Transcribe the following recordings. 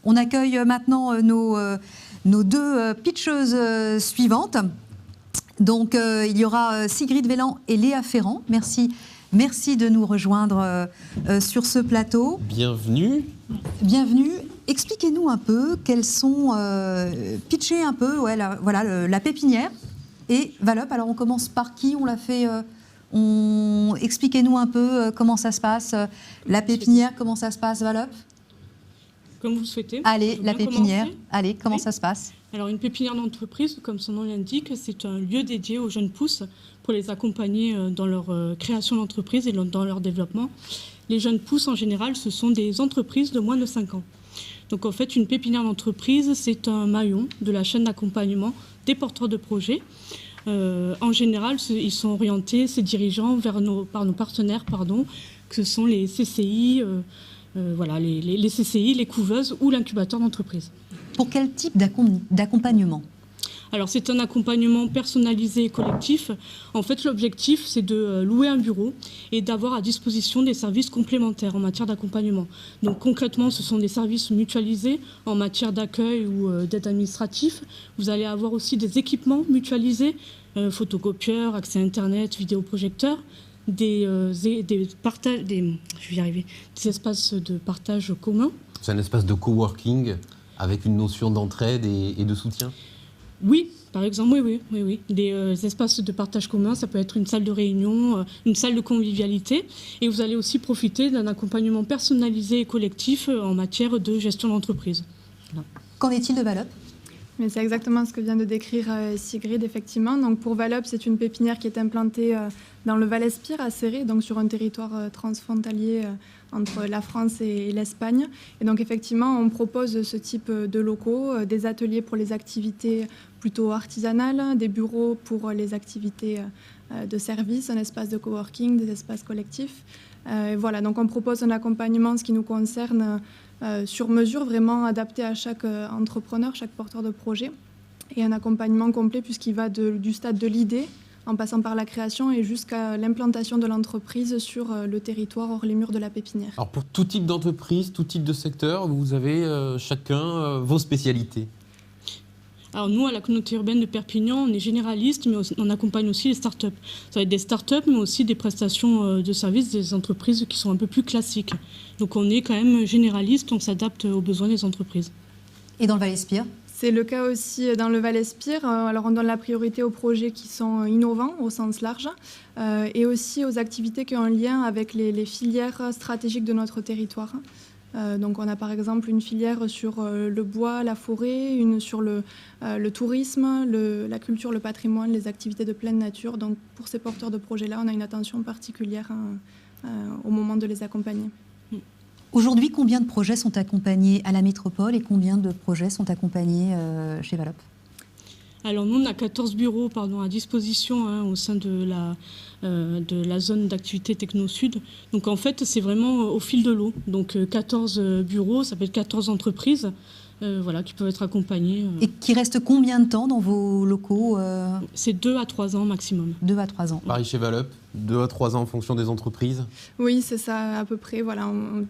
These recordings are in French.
On accueille maintenant nos deux pitcheuses suivantes. Donc, il y aura Sigrid Vélan et Léa Ferrand. Merci de nous rejoindre sur ce plateau. Bienvenue. Bienvenue. Expliquez-nous un peu quels sont... pitchez un peu la pépinière et Valop. Alors, on commence par qui? On l'a fait... Expliquez-nous un peu comment ça se passe. La pépinière, comment ça se passe, Valop? Comme vous le souhaitez. Allez, la pépinière. Commencer. Allez, comment ça se passe? Alors, une pépinière d'entreprise, comme son nom l'indique, c'est un lieu dédié aux jeunes pousses pour les accompagner dans leur création d'entreprise et dans leur développement. Les jeunes pousses, en général, ce sont des entreprises de moins de 5 ans. Donc, en fait, une pépinière d'entreprise, c'est un maillon de la chaîne d'accompagnement des porteurs de projets. En général, ils sont orientés, ces dirigeants, par nos partenaires, que ce sont les CCI, les CCI, les couveuses ou l'incubateur d'entreprise. Pour quel type d'accompagnement? Alors, c'est un accompagnement personnalisé et collectif. En fait, l'objectif, c'est de louer un bureau et d'avoir à disposition des services complémentaires en matière d'accompagnement. Donc, concrètement, ce sont des services mutualisés en matière d'accueil ou d'aide administrative. Vous allez avoir aussi des équipements mutualisés, photocopieurs, accès Internet, vidéoprojecteurs, des espaces de partage communs. C'est un espace de coworking avec une notion d'entraide et de soutien? Oui, par exemple, oui. Des espaces de partage commun, ça peut être une salle de réunion, une salle de convivialité. Et vous allez aussi profiter d'un accompagnement personnalisé et collectif en matière de gestion d'entreprise. Voilà. Qu'en est-il de Valop? Mais c'est exactement ce que vient de décrire Sigrid, effectivement. Donc pour Valop, c'est une pépinière qui est implantée dans le Val-Espire, à Céré, donc sur un territoire transfrontalier entre la France et l'Espagne. Et donc effectivement, on propose ce type de locaux, des ateliers pour les activités plutôt artisanales, des bureaux pour les activités de service, un espace de coworking, des espaces collectifs. Voilà, donc on propose un accompagnement, ce qui nous concerne, sur mesure, vraiment adapté à chaque entrepreneur, chaque porteur de projet, et un accompagnement complet puisqu'il va du stade de l'idée, en passant par la création et jusqu'à l'implantation de l'entreprise sur le territoire hors les murs de la pépinière. Alors pour tout type d'entreprise, tout type de secteur, vous avez chacun vos spécialités? Alors nous, à la communauté urbaine de Perpignan, on est généraliste, mais on accompagne aussi les start-up. Ça va être des start-up, mais aussi des prestations de services des entreprises qui sont un peu plus classiques. Donc on est quand même généraliste, on s'adapte aux besoins des entreprises. Et dans le Val-Espire? C'est le cas aussi dans le Val-Espire. Alors on donne la priorité aux projets qui sont innovants au sens large et aussi aux activités qui ont un lien avec les filières stratégiques de notre territoire. Donc on a par exemple une filière sur le bois, la forêt, une sur le tourisme, la culture, le patrimoine, les activités de pleine nature. Donc pour ces porteurs de projets-là, on a une attention particulière au moment de les accompagner. Aujourd'hui, combien de projets sont accompagnés à la métropole et combien de projets sont accompagnés chez Valop? Alors nous, on a 14 bureaux à disposition au sein de la zone d'activité Techno-Sud. Donc en fait, c'est vraiment au fil de l'eau. Donc 14 bureaux, ça peut être 14 entreprises qui peuvent être accompagnées. Et qui restent combien de temps dans vos locaux? C'est 2 à 3 ans maximum. 2 à 3 ans. Pareil chez Valop, 2 à 3 ans en fonction des entreprises? Oui, c'est ça à peu près,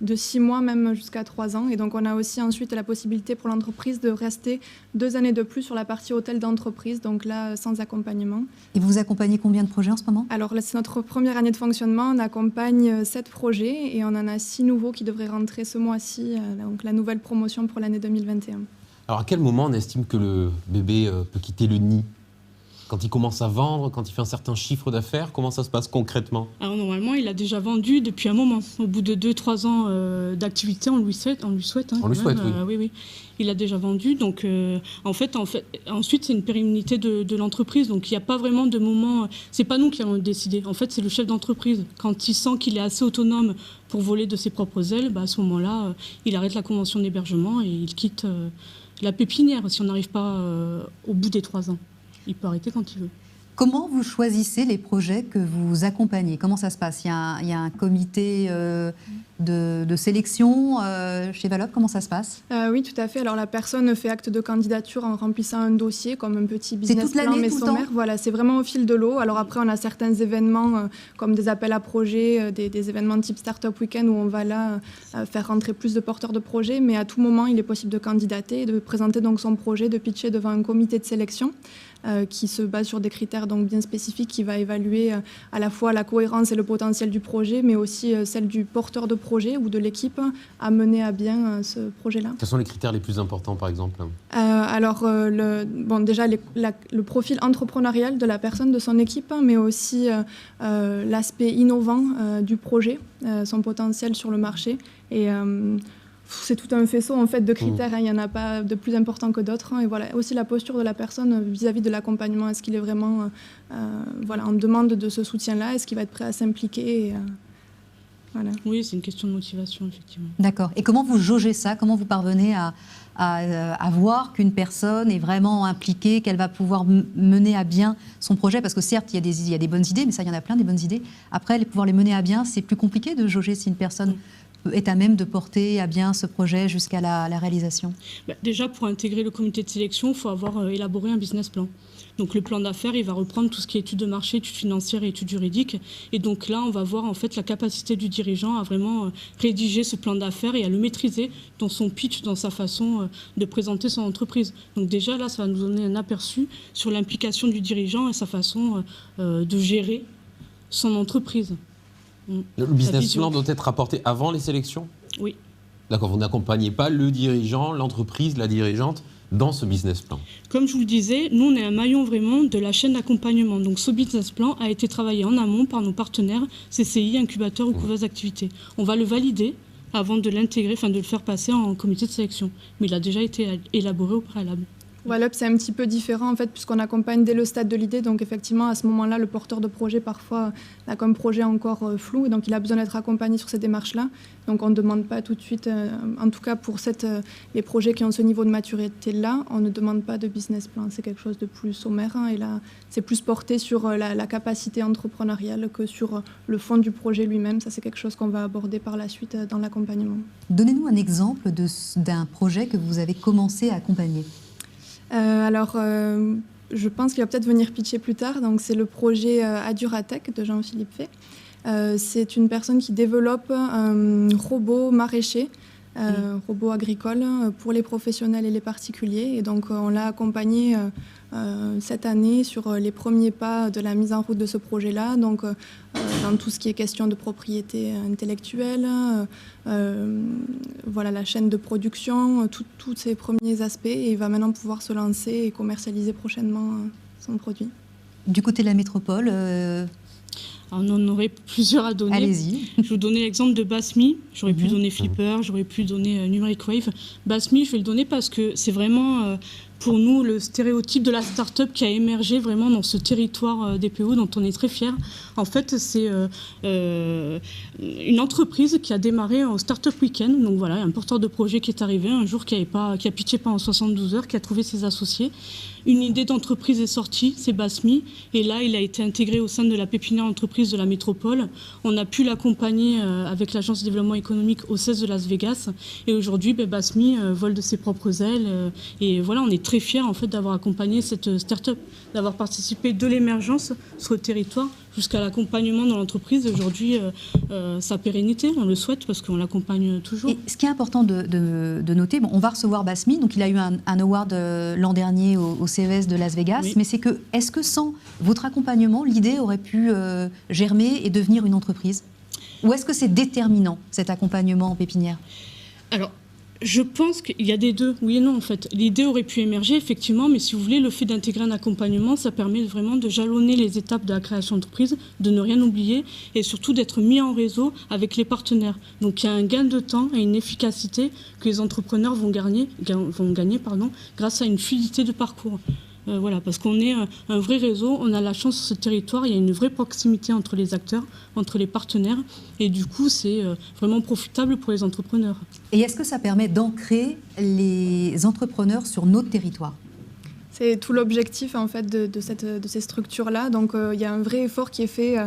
de 6 mois même jusqu'à 3 ans. Et donc on a aussi ensuite la possibilité pour l'entreprise de rester 2 années de plus sur la partie hôtel d'entreprise, donc là sans accompagnement. Et vous accompagnez combien de projets en ce moment? Alors là, c'est notre première année de fonctionnement, on accompagne 7 projets et on en a 6 nouveaux qui devraient rentrer ce mois-ci, donc la nouvelle promotion pour l'année 2021. Alors à quel moment on estime que le bébé peut quitter le nid? Quand il commence à vendre, quand il fait un certain chiffre d'affaires, comment ça se passe concrètement? Alors normalement, il a déjà vendu depuis un moment. Au bout de 2-3 ans d'activité, on lui souhaite. On lui souhaite, oui. Oui. Il a déjà vendu. Donc en fait, ensuite, c'est une pérennité de l'entreprise. Donc il n'y a pas vraiment de moment... C'est pas nous qui allons le décider. En fait, c'est le chef d'entreprise. Quand il sent qu'il est assez autonome pour voler de ses propres ailes, à ce moment-là, il arrête la convention d'hébergement et il quitte la pépinière si on n'arrive pas au bout des 3 ans. Il peut arrêter quand il veut. Comment vous choisissez les projets que vous accompagnez? Comment ça se passe? Il y a un comité de sélection chez Valop? Comment ça se passe? Oui, tout à fait. Alors la personne fait acte de candidature en remplissant un dossier comme un petit business plan, mais sommaire. Voilà, c'est vraiment au fil de l'eau. Alors après, on a certains événements comme des appels à projets, des événements type Startup Weekend où on va là faire rentrer plus de porteurs de projets. Mais à tout moment, il est possible de candidater et de présenter donc son projet, de pitcher devant un comité de sélection qui se base sur des critères donc bien spécifiques, qui va évaluer à la fois la cohérence et le potentiel du projet, mais aussi celle du porteur de projet ou de l'équipe à mener à bien ce projet-là. Quels sont les critères les plus importants, par exemple? Déjà, le profil entrepreneurial de la personne, de son équipe, mais aussi l'aspect innovant du projet, son potentiel sur le marché. Et c'est tout un faisceau en fait de critères, hein. Il n'y en a pas de plus important que d'autres, hein. Et voilà, aussi la posture de la personne vis-à-vis de l'accompagnement. Est-ce qu'il est vraiment en demande de ce soutien-là? Est-ce qu'il va être prêt à s'impliquer? Voilà. Oui, c'est une question de motivation, effectivement. D'accord. Et comment vous jaugez ça? Comment vous parvenez à voir qu'une personne est vraiment impliquée, qu'elle va pouvoir mener à bien son projet? Parce que certes, il y a des bonnes idées, mais ça, il y en a plein des bonnes idées. Après, pouvoir les mener à bien, c'est plus compliqué de jauger si une personne est à même de porter à bien ce projet jusqu'à la réalisation. Déjà, pour intégrer le comité de sélection, il faut avoir élaboré un business plan. Donc le plan d'affaires, il va reprendre tout ce qui est études de marché, études financières et études juridiques. Et donc là, on va voir en fait la capacité du dirigeant à vraiment rédiger ce plan d'affaires et à le maîtriser dans son pitch, dans sa façon de présenter son entreprise. Donc déjà, là, ça va nous donner un aperçu sur l'implication du dirigeant et sa façon de gérer son entreprise. Le business plan doit être apporté avant les sélections? Oui. D'accord, vous n'accompagnez pas le dirigeant, l'entreprise, la dirigeante dans ce business plan? Comme je vous le disais, nous, on est un maillon vraiment de la chaîne d'accompagnement. Donc ce business plan a été travaillé en amont par nos partenaires CCI, incubateurs ou couveuses d'activités. On va le valider avant de l'intégrer, de le faire passer en comité de sélection. Mais il a déjà été élaboré au préalable. Valop, c'est un petit peu différent en fait, puisqu'on accompagne dès le stade de l'idée. Donc effectivement, à ce moment-là, le porteur de projet parfois a comme projet encore flou, et donc il a besoin d'être accompagné sur ces démarches-là. Donc on ne demande pas tout de suite, en tout cas pour les projets qui ont ce niveau de maturité-là, on ne demande pas de business plan. C'est quelque chose de plus sommaire, hein, et là, c'est plus porté sur la capacité entrepreneuriale que sur le fond du projet lui-même. Ça, c'est quelque chose qu'on va aborder par la suite dans l'accompagnement. Donnez-nous un exemple d'un projet que vous avez commencé à accompagner. Je pense qu'il va peut-être venir pitcher plus tard. Donc, c'est le projet Aduratech de Jean-Philippe Fay. C'est une personne qui développe un robot maraîcher, robot agricole pour les professionnels et les particuliers. Et donc, on l'a accompagné cette année sur les premiers pas de la mise en route de ce projet-là. Donc, dans tout ce qui est question de propriété intellectuelle, la chaîne de production, tous ces premiers aspects. Et il va maintenant pouvoir se lancer et commercialiser prochainement son produit. Du côté de la métropole on en aurait plusieurs à donner. Allez-y. Je vous donnais l'exemple de Basmi. J'aurais pu donner Flipper, j'aurais pu donner Numeric Wave. Basmi, je vais le donner parce que c'est vraiment pour nous le stéréotype de la start-up qui a émergé vraiment dans ce territoire DPO dont on est très fiers. En fait, c'est une entreprise qui a démarré au Startup Weekend. Donc voilà, un porteur de projet qui est arrivé un jour, qui a pitché pas en 72 heures, qui a trouvé ses associés. Une idée d'entreprise est sortie, c'est Basmi. Et là, il a été intégré au sein de la pépinière entreprise de la métropole. On a pu l'accompagner avec l'Agence de développement économique au CES de Las Vegas. Et aujourd'hui, Basmi vole de ses propres ailes. Et voilà, on est très fiers en fait, d'avoir accompagné cette start-up, d'avoir participé de l'émergence sur le territoire jusqu'à l'accompagnement dans l'entreprise. Aujourd'hui, sa pérennité, on le souhaite parce qu'on l'accompagne toujours. Et ce qui est important de noter, on va recevoir Basmi, donc il a eu un award l'an dernier au CES de Las Vegas, oui. Mais est-ce que sans votre accompagnement, l'idée aurait pu germer et devenir une entreprise? Ou est-ce que c'est déterminant, cet accompagnement en pépinière? Alors, je pense qu'il y a des deux, oui et non en fait. L'idée aurait pu émerger effectivement, mais si vous voulez, le fait d'intégrer un accompagnement, ça permet vraiment de jalonner les étapes de la création d'entreprise, de ne rien oublier et surtout d'être mis en réseau avec les partenaires. Donc il y a un gain de temps et une efficacité que les entrepreneurs vont gagner grâce à une fluidité de parcours. Voilà, parce qu'on est un vrai réseau, on a la chance sur ce territoire, il y a une vraie proximité entre les acteurs, entre les partenaires, et du coup, c'est vraiment profitable pour les entrepreneurs. Et est-ce que ça permet d'ancrer les entrepreneurs sur notre territoire ? C'est tout l'objectif en fait de ces structures-là. Donc il y a un vrai effort qui est fait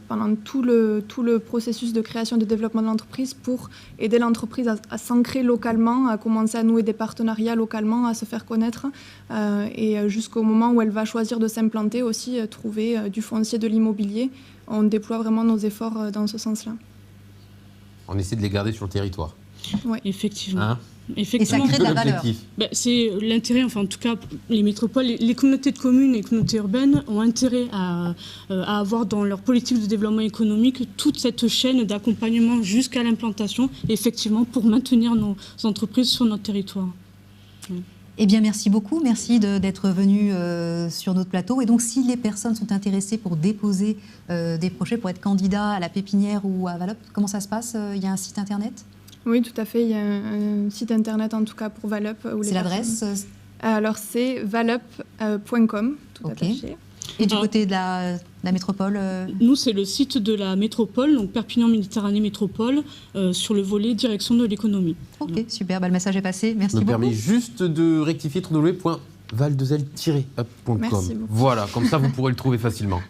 pendant tout le processus de création et de développement de l'entreprise pour aider l'entreprise à s'ancrer localement, à commencer à nouer des partenariats localement, à se faire connaître et jusqu'au moment où elle va choisir de s'implanter aussi, trouver du foncier, de l'immobilier. On déploie vraiment nos efforts dans ce sens-là. On essaie de les garder sur le territoire. Ouais. Effectivement. Hein? Effectivement. Et ça crée de la valeur. L'objectif. C'est l'intérêt, enfin en tout cas les métropoles, les communautés de communes et les communautés urbaines ont intérêt à avoir dans leur politique de développement économique toute cette chaîne d'accompagnement jusqu'à l'implantation, effectivement pour maintenir nos entreprises sur notre territoire. Eh bien, merci beaucoup. Merci d'être venu sur notre plateau. Et donc, si les personnes sont intéressées pour déposer des projets, pour être candidat à la Pépinière ou à Valop, comment ça se passe? Il y a un site internet? Oui, tout à fait. Il y a un site internet, en tout cas, pour Valop. C'est l'adresse? Alors, c'est valop.com, tout attaché. Et du côté de la métropole Nous, c'est le site de la métropole, donc Perpignan Méditerranée Métropole, sur le volet direction de l'économie. Ok, super. Le message est passé. Merci Je me beaucoup. permets juste de rectifier www.valdezel-up.com. Merci beaucoup. Voilà, comme ça vous pourrez le trouver facilement.